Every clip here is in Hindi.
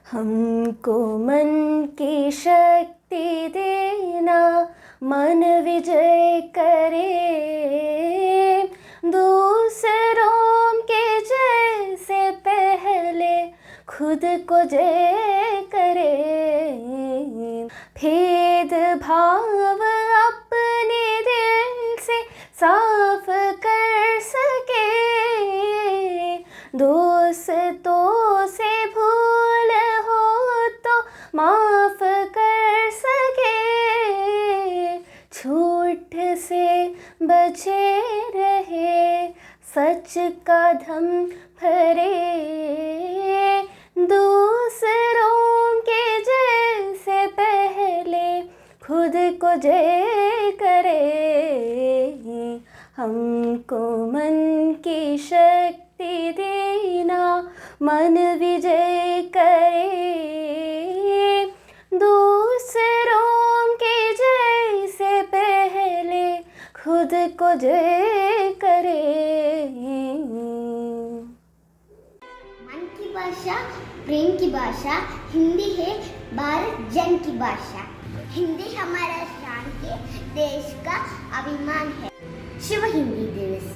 हमको मन की शक्ति देना, मन विजय करे, दूसरों के जैसे पहले खुद को जय करे, भेद भाव अपने दिल से साफ कर सके, दोस्तों से भूल हो तो माफ कर सके, झूठ से बचे रहे, सच का धम भरे, दूसरों के जैसे पहले खुद को जय करे, हमको मन की शक्ति देना, मन विजय करे, दूसरों के जैसे पहले खुद को जय करे। मन की भाषा प्रेम की भाषा, हिंदी है भारत जन की भाषा। हिंदी हमारा शान है, देश का अभिमान है। शिव हिंदी दिवस।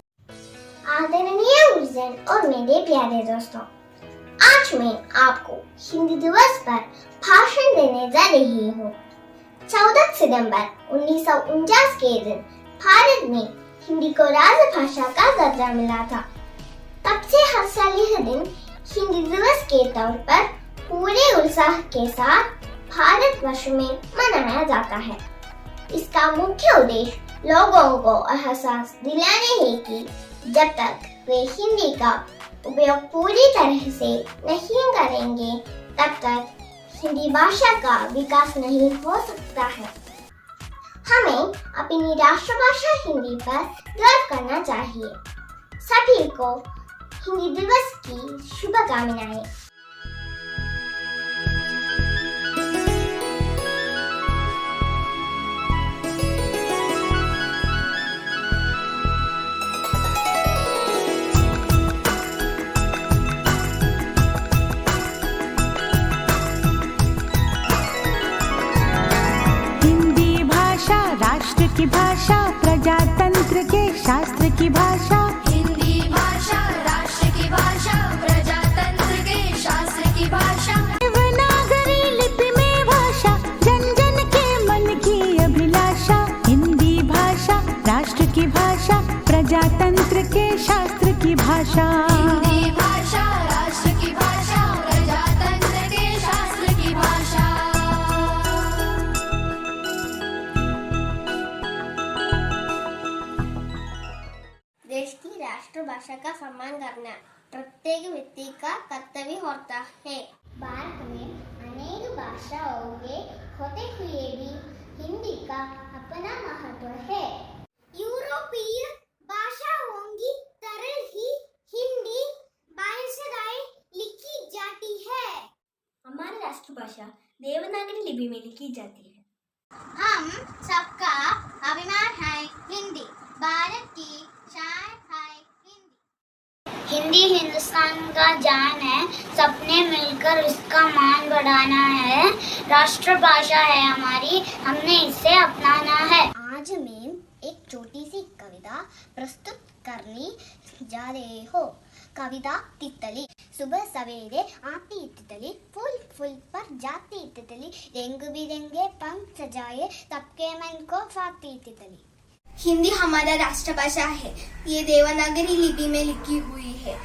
आदरणीय गुरुजन और मेरे प्यारे दोस्तों, आज मैं आपको हिंदी दिवस पर भाषण देने जा रही हूँ। 14 सितंबर 1949 के दिन भारत में हिंदी को राजभाषा का दर्जा मिला था। तब से हर साल यह दिन हिंदी दिवस के तौर पर पूरे उत्साह के साथ भारतवर्ष में मनाया जाता है। इसका मुख्य उद्देश्य लोगों को एहसास दिलाने है कि जब तक वे हिंदी का उपयोग पूरी तरह से नहीं करेंगे, तब तक हिंदी भाषा का विकास नहीं हो सकता है। हमें अपनी राष्ट्रभाषा हिंदी पर गर्व करना चाहिए। सभी को हिंदी दिवस की शुभकामनाएं। की भाषा, प्रजातंत्र के शास्त्र की भाषा। हिंदी भाषा राष्ट्र की भाषा, प्रजातंत्र के शास्त्र की भाषा। देवनागरी लिपि में भाषा, जन जन के मन की अभिलाषा। हिंदी भाषा राष्ट्र की भाषा, प्रजातंत्र के शास्त्र की भाषा। हिंदी भाषा राष्ट्र की भाषा, प्रजातंत्र के शास्त्र की भाषा। देश की राष्ट्रभाषा का सम्मान करना प्रत्येक व्यक्ति का कर्तव्य होता है। भारत में अनेक भाषाओं के होते हुए भी हिंदी का अपना महत्व है। यूरोपीय भाषाओं की तरह ही हिंदी भाषाएं लिखी जाती है। हमारी राष्ट्रभाषा देवनागरी लिपि में लिखी जाती है। हम सबका अभिमान है हिंदी, भारत की शान है हिंदी। हिंदी हिंदुस्तान का जान है, सबने मिलकर उसका मान बढ़ाना है। राष्ट्रभाषा है हमारी, हमने इसे अपनाना है। आज मैं एक छोटी सी कविता प्रस्तुत करने जा रही हूँ। कविता तितली। सुबह सवेरे आती तितली, फूल फूल पर जाती तितली, रंग बिरंगे पंख सजाए सबके मन को भाती तितली। हिंदी हमारा राष्ट्रभाषा है। ये देवनागरी लिपि में लिखी हुई है।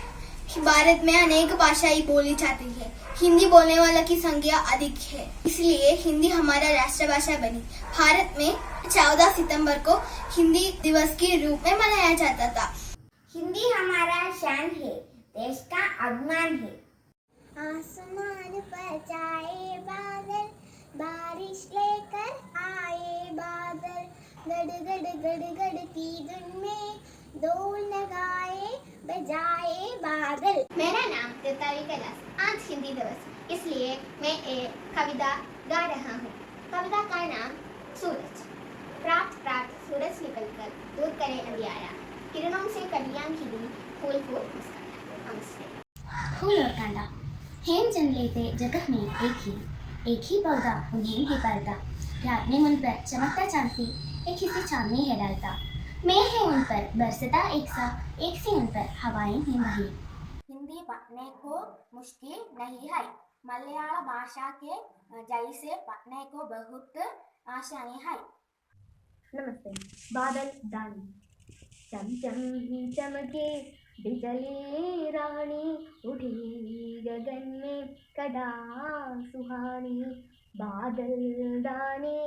भारत में अनेक भाषाएं बोली जाती है। हिंदी बोलने वालों की संख्या अधिक है, इसलिए हिंदी हमारा राष्ट्रभाषा बनी। भारत में 14 सितंबर को हिंदी दिवस के रूप में मनाया जाता था। हिंदी हमारा शान है, देश का अभिमान है। आसमान पर छाए बादल, बारिश लेकर आए बादल, गड़ गड़ गड़ गड़ती धुन में ढोल लगाए बजाए बादल। मेरा नाम तितली कैलाश। आज हिंदी दिवस, इसलिए मैं एक कविता गा रहा हूँ। कविता का नाम सूरज। प्राप्त प्राप्त सूरज निकलकर दूर करे अंधियारा, किरणों से कलियां खिली, फूल फूल मुस्कुराया। नमस्ते। फूल और कांदा। हेमचंद लेते जगत में एक ही पौधा उन्हें ही पालता। रात में उन पर चमकता चांद एक ही सी चांदनी है डालता। मैं है उन पर बरसता एक सी उन पर हवाएं ही बही। हिंदी पढ़ने को मुश्किल नहीं है, मलयालम भाषा के जैसे पढ़ने को बहुत आसानी है। नमस्ते। बादल दानी चमचम ही चमके बिजली रानी, उठी गगन में कदा सुहानी। बादल दानी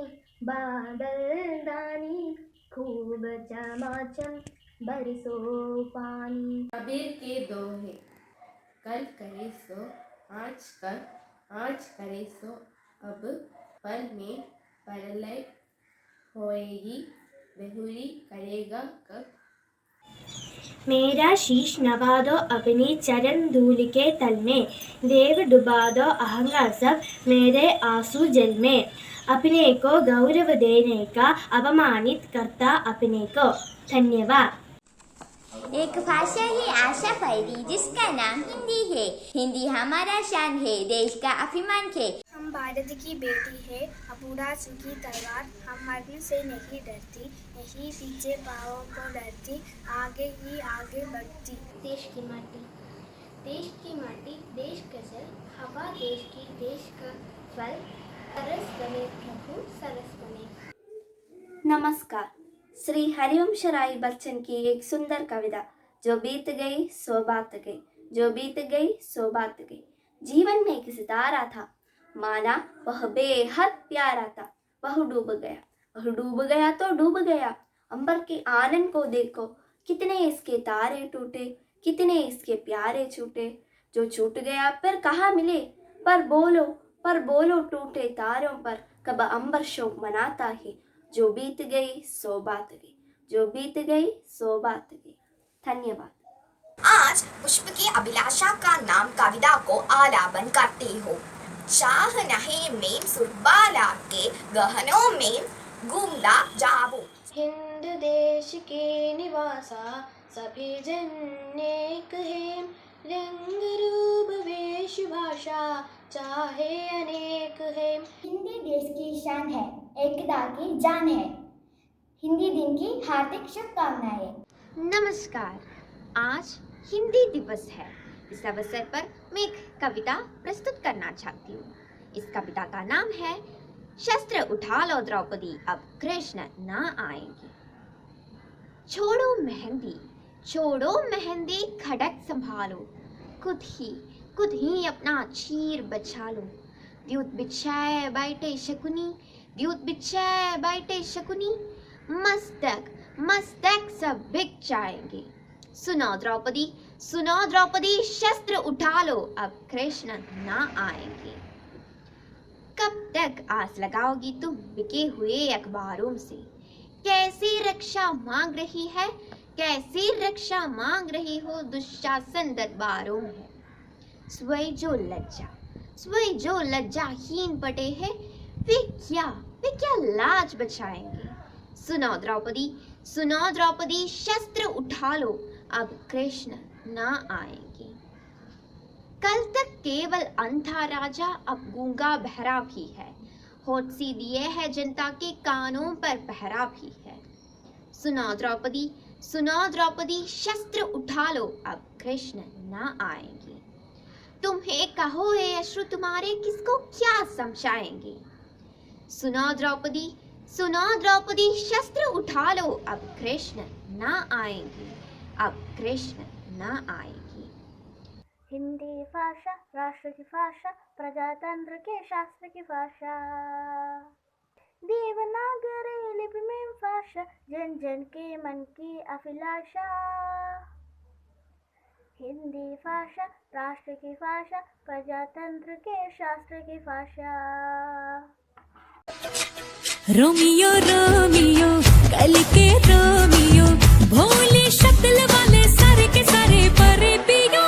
खूब चमाचम बरसो पानी। कबीर के दोहे, कल करे सो आज करे सो अब, पल में प्रलय होएगी, बहुरी करेगा कब। मेरा शीश नवा दो अपनी चरण धूल के तल में, देव डुबा दो अहंकार सब मेरे आंसू जल में। अपने को गौरव देने का अपमानित करता अपने को। धन्यवाद। एक भाषा ही आशा फैली जिसका नाम हिंदी है। हिंदी हमारा शान है, देश का अभिमान है। हम भारत की बेटी है, अबूढ़ा की तलवार, हम मरने से नहीं डरती, नहीं पीछे पाँवों को डरती, आगे ही आगे बढ़ती। देश की माटी, देश का जल, हवा देश की, देश का फल, सरस बने प्रभु सरस बने। नमस्कार। श्री हरिवंश राय बच्चन की एक सुंदर कविता, जो बीत गई सो बात गई, जो बीत गई सो बात गई। जीवन में एक सितारा था, माना वह बेहद प्यारा था। वह डूब गया तो डूब गया। अंबर के आनंद को देखो, कितने इसके तारे टूटे, कितने इसके प्यारे छूटे। जो छूट गया फिर कहाँ मिले, पर बोलो टूटे तारों पर कब अंबर शोक मनाता है। जो बीत गई सो बात गई, जो बीत गई सो बात गई। धन्यवाद। आज पुष्प की अभिलाषा का नाम कविता को आलापन करती हो। चाह नहीं में सुरबाला के गहनों में घूमला जाबो। हिंद देश के निवासा सभी जन एक है, रंग रूप वेश भाषा चाहे अनेक है। हिंदी देश की शान है, एकता की जान है। हिंदी दिन की हार्दिक शुभकामनाएं। नमस्कार। आज हिंदी दिवस है। इस अवसर पर मैं एक कविता प्रस्तुत करना चाहती हूँ। इस कविता का नाम है शस्त्र उठा लो द्रौपदी, अब कृष्ण ना आएंगे। छोड़ो मेहंदी खड़क संभालो, खुद ही अपना चीर बचा लो। द्यूत बिछाए बैठे शकुनी, मस्तक सब बिक जाएंगे। सुनो द्रौपदी शस्त्र उठा लो, अब कृष्ण ना आएंगे। कब तक आस लगाओगी तुम बिके हुए अखबारों से? कैसी रक्षा मांग रही हो दुशासन दरबारों में। स्वयं जो लज्जाहीन पटे हैं, वे क्या लाज बचाएंगे। सुनो द्रौपदी शस्त्र उठा लो, अब कृष्ण ना आएंगे। कल तक केवल अंधा राजा, अब गूंगा बहरा भी है। होठ सी दिए है जनता के कानों पर पहरा भी है। सुनो द्रौपदी शस्त्र उठा लो, अब कृष्ण ना आएंगे। तुम्हें कहो ये अश्रु तुम्हारे किसको क्या समझाएंगे। सुनो द्रौपदी शस्त्र उठा लो, अब कृष्ण ना आएंगे, अब कृष्ण ना आएंगे। हिंदी भाषा राष्ट्र की भाषा, प्रजातंत्र के शास्त्र की भाषा। देवनागरी लिपि में भाषा, जन जन के मन की अभिलाषा। हिंदी भाषा राष्ट्र की भाषा, प्रजातंत्र के शास्त्र की भाषा। रोमियो कल के रोमियो, भोली शक्ल वाले सारे के सारे परे पियो।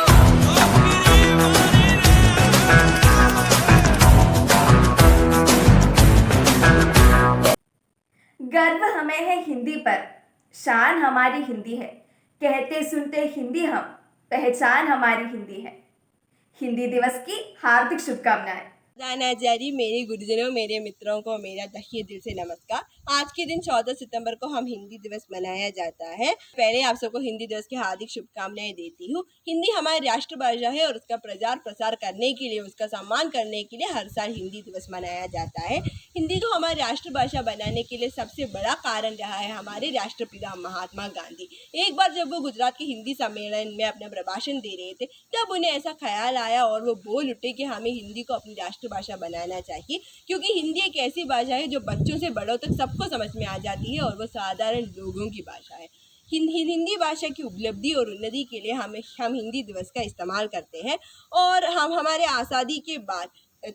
गर्व हमें है हिंदी पर, शान हमारी हिंदी है। कहते सुनते हिंदी हम, पहचान हमारी हिंदी है। हिंदी दिवस की हार्दिक शुभकामनाएं। दानाचारी, मेरे गुरुजनों, मेरे मित्रों को मेरा तहे दिल से नमस्कार। आज के दिन 14 सितंबर को हम हिंदी दिवस मनाया जाता है। पहले आप सबको हिंदी दिवस की हार्दिक शुभकामनाएं देती हूँ। हिंदी हमारी राष्ट्रभाषा है और उसका प्रचार प्रसार करने के लिए, उसका सम्मान करने के लिए हर साल हिंदी दिवस मनाया जाता है। हिंदी को हमारी राष्ट्रभाषा बनाने के लिए सबसे बड़ा कारण रहा है हमारे राष्ट्रपिता महात्मा गांधी। एक बार जब वो गुजरात के हिंदी सम्मेलन में अपना प्रभाषण दे रहे थे, तब उन्हें ऐसा ख्याल आया और वो बोल उठे कि हमें हिंदी को अपनी भाषा बनाना चाहिए, क्योंकि हिंदी एक ऐसी भाषा है जो बच्चों से बड़ों तक सबको समझ में आ जाती है और वो साधारण लोगों की भाषा है। हिंदी भाषा की उपलब्धि और उन्नति के लिए हम हिंदी दिवस का इस्तेमाल करते हैं और हम हमारे आज़ादी के बाद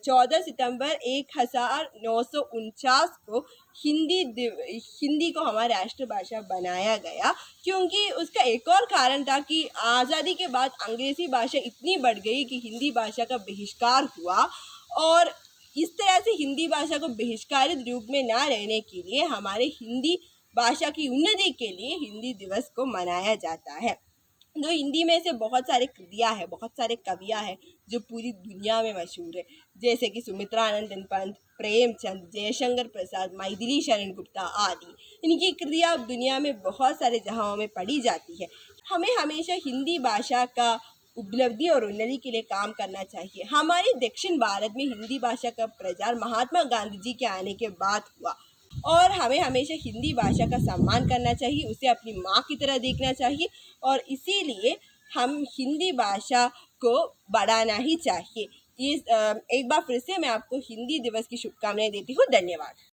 14 सितंबर 1949 को हिंदी को हमारी राष्ट्रभाषा बनाया गया, क्योंकि उसका एक और कारण था कि आज़ादी के बाद अंग्रेज़ी भाषा इतनी बढ़ गई कि हिंदी भाषा का बहिष्कार हुआ और इस तरह से हिंदी भाषा को बहिष्कारित रूप में ना रहने के लिए हमारे हिंदी भाषा की उन्नति के लिए हिंदी दिवस को मनाया जाता है। तो हिंदी में से बहुत सारे कृतियाँ हैं, बहुत सारे कवियाँ हैं जो पूरी दुनिया में मशहूर है, जैसे कि सुमित्रानंदन पंत, प्रेमचंद, जयशंकर प्रसाद, मैथिली शरण गुप्ता आदि। इनकी कृतियाँ अब दुनिया में बहुत सारे जगहों में पढ़ी जाती है। हमें हमेशा हिंदी भाषा का उपलब्धि और उन्नति के लिए काम करना चाहिए। हमारे दक्षिण भारत में हिंदी भाषा का प्रचार महात्मा गांधी जी के आने के बाद हुआ और हमें हमेशा हिंदी भाषा का सम्मान करना चाहिए, उसे अपनी माँ की तरह देखना चाहिए और इसीलिए हम हिंदी भाषा को बढ़ाना ही चाहिए। एक बार फिर से मैं आपको हिंदी दिवस की शुभकामनाएं देती हूँ। धन्यवाद।